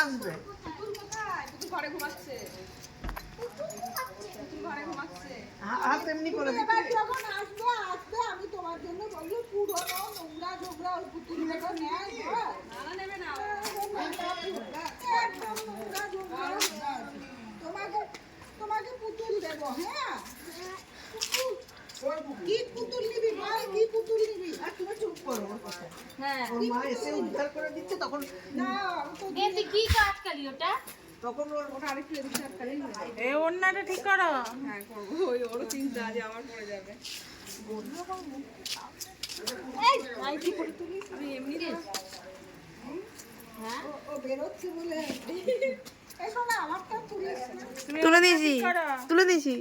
আসবে। ঘরে ঘুমাচ্ছে, ঘরে ঘুমাচ্ছে। হাত এমনি করে এবার যখন আসবে আসবে আমি তোমার জন্য বলবো পুরোনো নোংরা ঝোগরা ওই পুতুলগুলো নেয় না নেবে না, একদম নোংরা ঝোগরা তোমাকে তোমাকে পুতুল দেবো। হ্যাঁ কি পুতুল নিবি বল, কি পুতুল নিবি? আর তুমি চুপ করো। হ্যাঁ ওর মা এসে উদ্ধার করে দিচ্ছে তখন না তো তুই কি কাজ করলি ওটা? তখন ওর ওটা আরেকটু এদিকে আটকালেই হয়ে যাবে। এই ওড়নাটা ঠিক করো। হ্যাঁ করবো, ওই ওরও চিন্তা যে আমার পড়ে যাবে। এই কি করে তুলিস? আমি এমনি হ্যাঁ ও বেরোচ্ছে বলে এসো না আমারটা তুলিস না। তুলে দিয়েছি, তুলে দিয়েছি।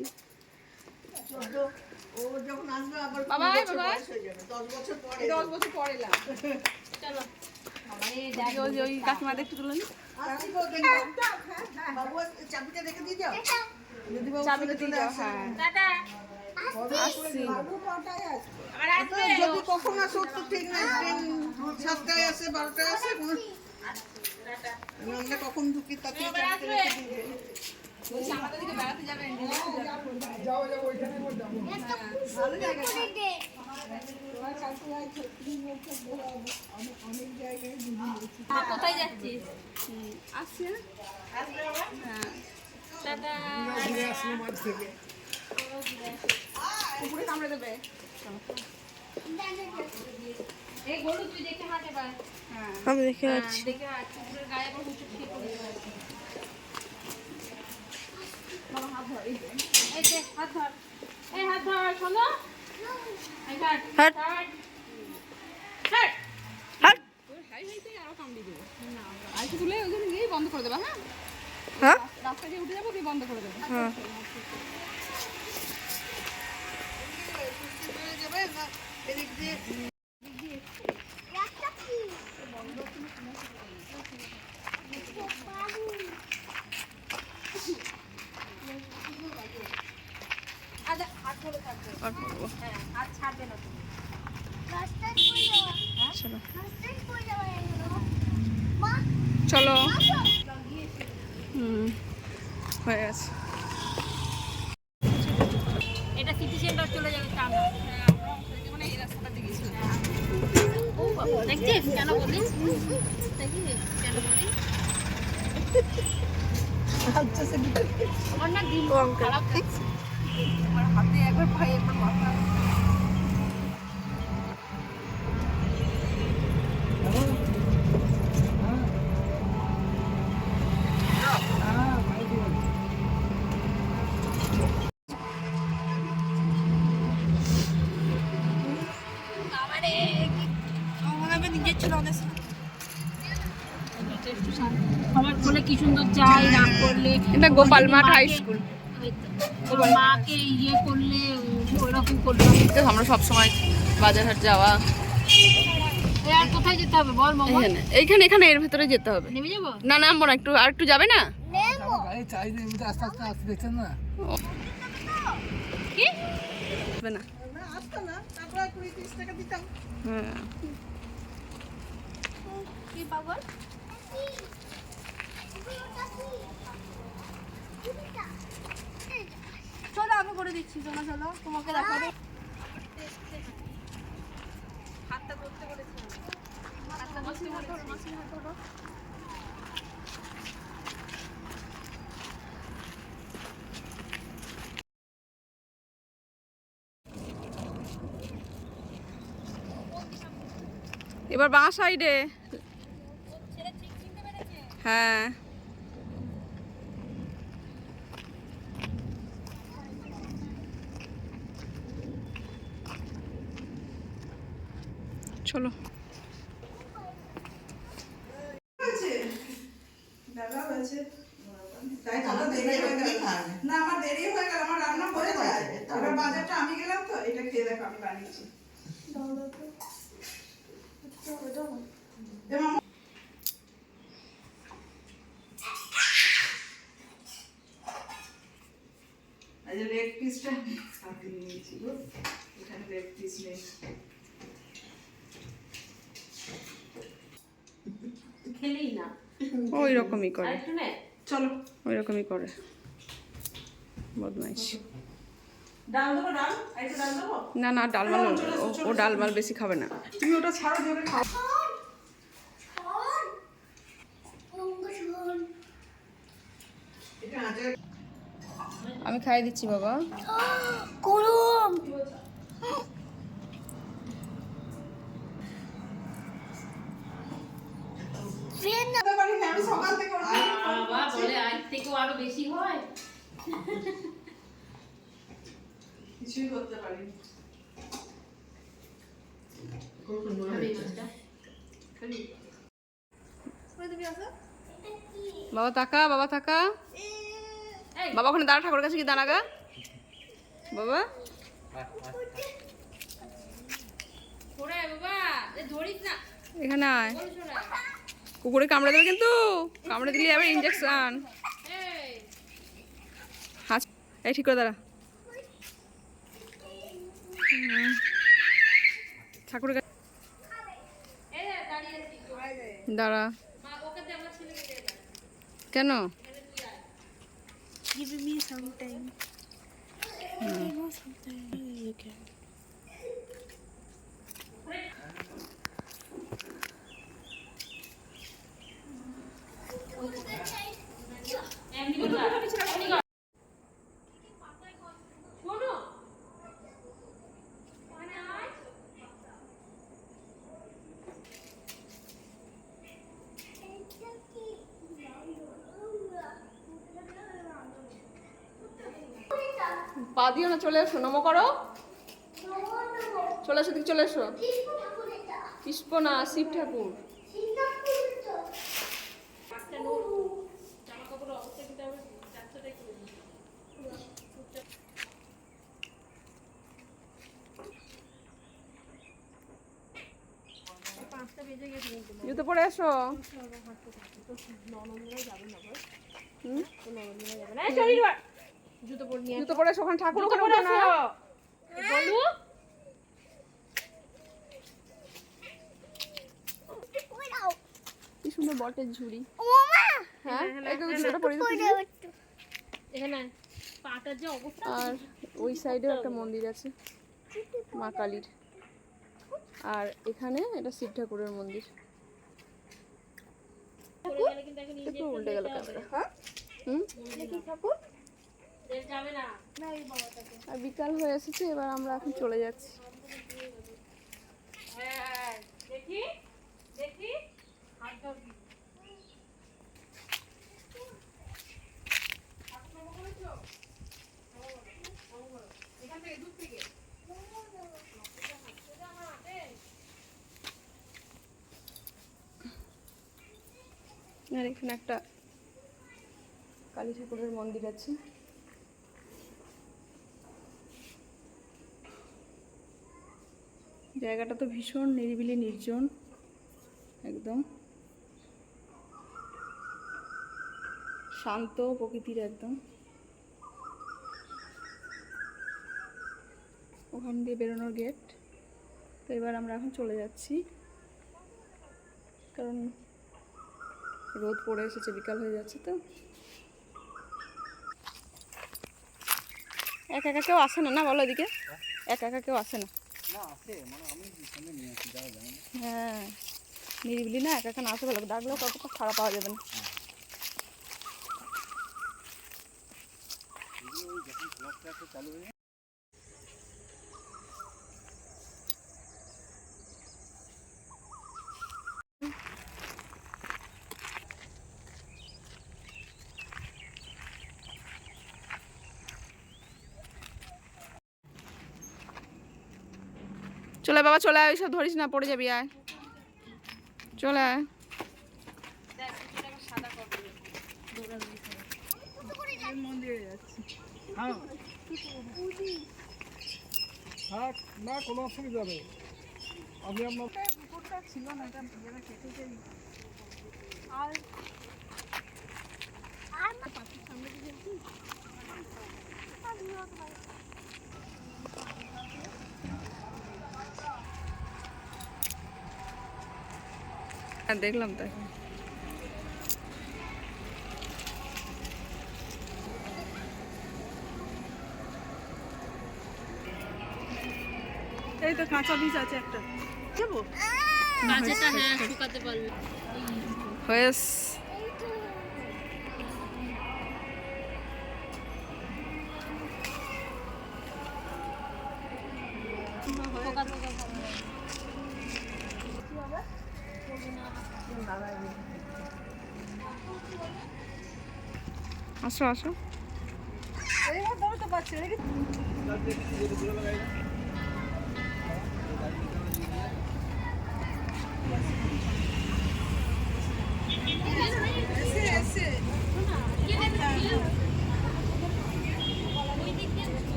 ও যখন আসবে আবার বাবা, 20 বছর বাবা। বয়স হয়ে যাবে, 10 বছর পরে 10 বছর পরে এলাম। চলো ওই কাকিমা দেখতে তুলে নি। আসছি গো, দেখো। বাবু চাবিটা রেখে দিয়ে যাও যদি বাবু চাবিটা চলে দিয়ে যাও, আসে। হ্যাঁ। টাটা। বাবু কটায় আসবে? যদি কখন আসো তো ঠিক নাই, ট্রেন 7টায় আসে 12টায় আসে আমরা কখন ঢুকি তাতে চাবিটা রেখে দিয়ে যাই। আমাদের দিকে বেড়াতে যাবেন। তোমার কাকুয়ায় ছত্রিশ বছর ধরে অনেক জায়গায় ঘুরিয়েছি। কোথায় যাচ্ছিস? আসছি না? হ্যাঁ টাটা। কুকুরে কামড়ে দেবে। এই গরু তুই দেখে হাঁটে এবার। হ্যাঁ আমি দেখে যাচ্ছি। দেখে হাঁট, কুকুরের গায়ে আবার হুচুট খেয়ে পড়ে যাবে। বাবা হাত ধর, এই যে হাত ধর, এই হাত ধর, শোনো এই হাট হাট। হাট হাট হাট। হাই হাইতে আরো কামড়ে দেবে। না আইসি তুলে ওখানে গিয়ে বন্ধ করে দেবা। হ্যাঁ হ্যাঁ রাস্তা দিয়ে উঠে যাবো, দিয়ে বন্ধ করে দেবে। হ্যাঁ। চলে যাবে না এদিক দিয়ে আচ্ছা হাত ধরে থাকবে। আর করবো। হ্যাঁ হাত ছাড়বে না তুমি। চলো। হয়ে গেছে। এটা সিটি সেন্টার চলে যাবে টানা। হ্যাঁ আমরা মানে এই রাস্তাটাতে গেছিলাম। ও বাবা দেখছিস কেন বলিস? দেখছিস কেন বলিস? আচ্ছা সেটা আমার না দিল খারাপ লাগছে। আমার হাতে একবার পায়ে একবার মাথা খাবার করলে কি সুন্দর চাই, রাগ করলে এটা গোপাল মাঠ হাই স্কুল। মাকে ইয়ে করলে ওইরকম করলে। আমরা সবসময় বাজারহাট যাওয়া। আর কোথায় যেতে হবে বল মামা? এইখানে এইখানে এর ভেতরে যেতে হবে। নেমে যাবো? না নামবো না, একটু আর একটু যাবে না? কি? যাবে না। আসতো না তারপর 20-30 টাকা দিতাম। হ্যাঁ। কি পাগল? চলো আমি করে দিচ্ছি, চলো চলো তোমাকে দেখাবো। হাতটা ধরতে বলেছি। হাতটা ধরতে বলেছি। এবার বাঁ সাইডে। হ্যাঁ চলো। বেলা হয়েছে তাই আমার দেরি হয়ে গেল। না আমার দেরি হয়ে গেল, আমার রান্না হয়ে যায়। এবার বাজারটা আমি গেলাম তো, এটা খেয়ে দেখো আমি বানিয়েছি। এই যে লেগ পিসটা সাথে নিয়েছি গো, এখানে লেগ পিস নেই। খেলেই না। ওই রকমই করে, আরেকটু নে। চলো ওই রকমই করে বদমাইশ। ডাল দেবো, ডাল একটু ডাল দেবো। না না, ডাল মাল ও ডাল মাল বেশি খাবে না। তুমি ওটা ছাড়ো, দিয়ে খাও। আমি খাইয়ে দিচ্ছি বাবা। গরম। খেতে পারি না, আমি সকাল থেকে ওটা বাবা বলে আজ থেকেও আরো বেশি হয়। কিছুই করতে পারি না। খাবি মাছটা? খাবি? বাবা তাকা, বাবা তাকা। এই, বাবা ওখানে দাঁড়া, ঠাকুরের কাছে কি দাঁড়াগা বাবা। সরে আয় বাবা, এ ধরিস না, এখানে আয়, বল সরে আয়। কুকুরে কামড়ে দেবে কিন্তু, কামড়ে দিলে আবার ইঞ্জেকশন। এই, হাঁচ, এই ঠিক করে দাঁড়া। ঠাকুরের কাছে এই রে, দাঁড়িয়ে আছিস তো। দাঁড়া। মা, ওকে দে, আমার ছেলেকে দে এবার। কেন? এখানে তুই আয়। Give me some time. Give me some time. You can. এমনি কর, এমনি কর। শোনো, ওখানে আয়। পা দিও না, চলে এসো, নমো করো, চলে এসো, দিকে চলে এসো। কৃষ্ণ না, শিব ঠাকুর। একটা নোট, জামা কাপড়ের অবস্থা কিন্তু আবার যাত্রাটাই করে দিই। জুতো পরে এসো। হুম? এই, চলি এবার। জুতো পরে নিয়ে জুতো পরে এসো, ওখানে ঠাকুর ওখানে পরে উঠো না। আসো। বলু, কি সুন্দর বটের ঝুড়ি। হ্যাঁ, একটু জুতোটা পরে দিচ্ছি। এখানে আয়। পাটার যে অবস্থা, আর ওই সাইডেও একটা মন্দির আছে মা কালীর, আর এখানে এটা শিব ঠাকুরের মন্দির। পড়ে গেলে কিন্তু এখন একটু উল্টে গেল ক্যামেরা। হুম, দেশ যাবে না। আর বিকাল হয়ে এসেছে, এবার আমরা এখন চলে যাচ্ছি। হ্যাঁ, দেখি দেখি হাত ধরবি। আর এখানে একটা কালী ঠাকুরের মন্দির আছে। জায়গাটা তো ভীষণ নিরিবিলি, নির্জন একদম, শান্ত প্রকৃতির একদম। ওখান দিয়ে বেরোনোর গেট। তো এবার আমরা এখন চলে যাচ্ছি, কারণ রোদ পড়ে এসেছে, বিকাল হয়ে যাচ্ছে। তো একা একা কেউ আসে না, না বলো এদিকে, একা একা কেউ আসে না। হ্যাঁ, নিরিবিলি না, একা একা না আসে ভালো, ডাকলেও কতটা খারাপ পাওয়া যাবে না। চলে বাবা, চলে আয়, ওইসব ধরিস না, পড়ে যাবি, আয় চলে আয়। মন্দিরে যাচ্ছি। হ্যাঁ হ্যাঁ, না কোনো অসুবিধা নেই। আমি আপনার পুকুরটা ছিল না, এটা ভেঙে কেটেছে। আর পাখির সামনে দিয়ে দেখলাম তাই। এই তো কাঁচা বীজ আছে একটা যাবো কাঁচাটা হ্যাঁ শুকাতে পারবে। হয়েস পোকা টোকা খাবে না। আসো আসো এইবার ধরো তো পাচ্ছি নাকি এসে এসে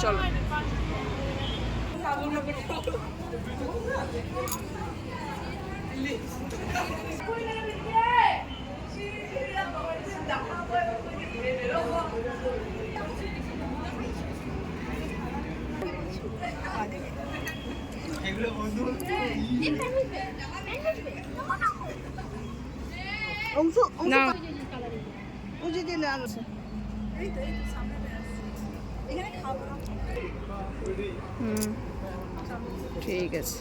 চলো অংশ না ওই যে দিলে আনছে এই তো সামনে এখানে খাবো না হুম ঠিক আছে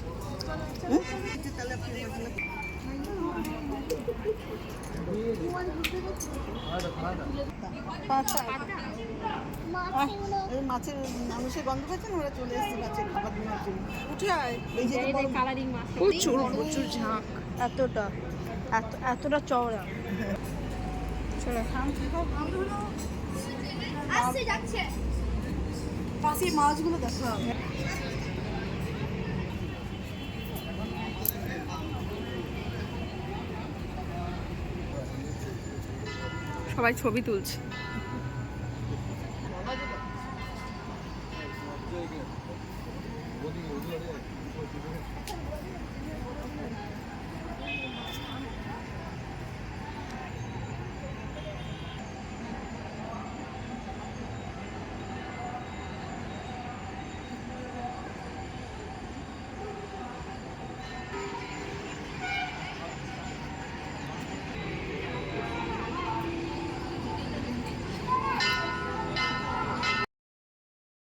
তাহলে আপনি মাছের মানুষের গন্ধ পাচ্ছেন ওরা চলে এসেছে মাছের খাবার দেওয়ার জন্য উঠে আয় এই যে এই যে কালারিং মাছ প্রচুর প্রচুর ঝাঁক এতটা এতটা চওড়া চলো আসছে যাচ্ছে পাশে মাছগুলো দেখা সবাই ছবি তুলছে